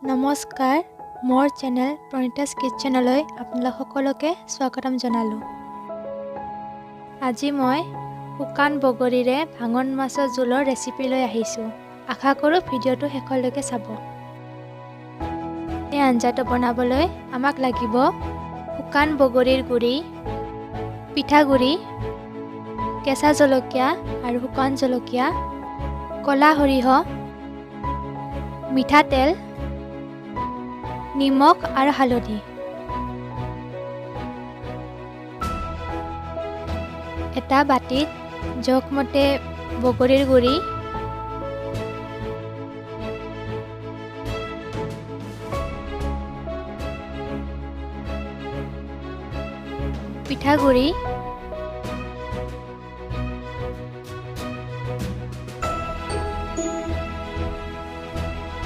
নমস্কাৰ মোৰ চেনেল প্ৰণিতাছ কিটচেনলৈ আপোনালোক সকলোকে স্বাগতম জনালোঁ। আজি মই শুকান বগৰীৰে ভাঙন মাছৰ জোলৰ ৰেচিপি লৈ আহিছোঁ। আশা কৰোঁ ভিডিঅ'টো শেষলৈকে চাব। এই আঞ্জাটো বনাবলৈ আমাক লাগিব শুকান বগৰীৰ গুড়ি, পিঠাগুড়ি, কেঁচা জলকীয়া আৰু শুকান জলকীয়া, ক'লা সৰিয়হ, মিঠাতেল, নিমখ আৰু হালধি। এটা বাটিত জোখমতে বগৰীৰ গুড়ি, পিঠাগুড়ি,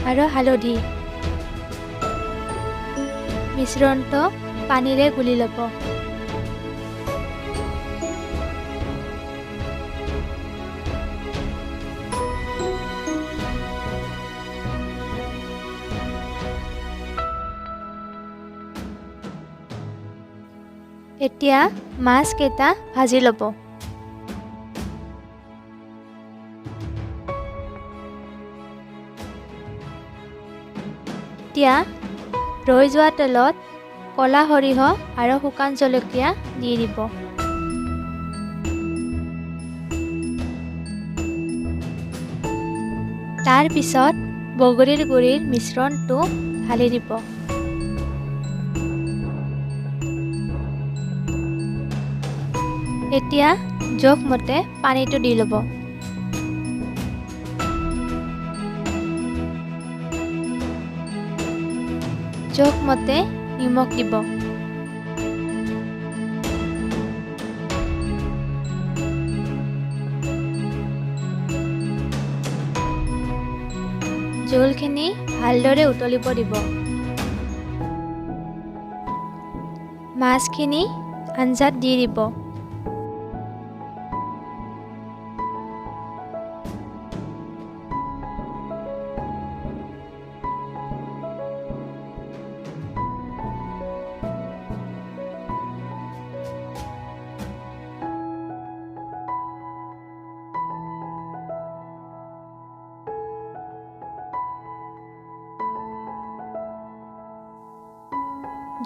আৰু হালধি মিশ্ৰণটো পানীৰে গুলি ল'ব। এতিয়া মাছকেইটা ভাজি ল'ব। এতিয়া ৰৈ যোৱা তেলত ক'লা সৰিয়হ আৰু শুকান জলকীয়া দি দিব। তাৰ পিছত বগৰীৰ গুড়িৰ মিশ্ৰণটো ঢালি দিব। এতিয়া জোখমতে পানীটো দি ল'ব। জোখমতে নিমখ দিব। জোলখিনি ভালদৰে উতলিব দিব। মাছখিনি আঞ্জাত দি দিব।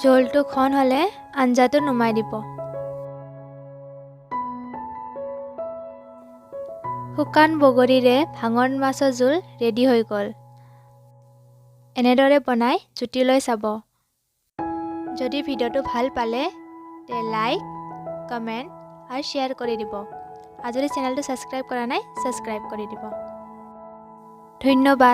জোলটো ঘন হ'লে আঞ্জাটো নুমাই দিব। শুকান বগৰীৰে ভাঙন মাছৰ জোল ৰেডি হৈ গ'ল। এনেদৰে বনাই জুতি লৈ চাব। যদি ভিডিঅ'টো ভাল পালে তে লাইক, কমেণ্ট আৰু শ্বেয়াৰ কৰি দিব। আৰু যদি চেনেলটো ছাবস্ক্ৰাইব কৰা নাই ছাবস্ক্ৰাইব কৰি দিব। ধন্যবাদ।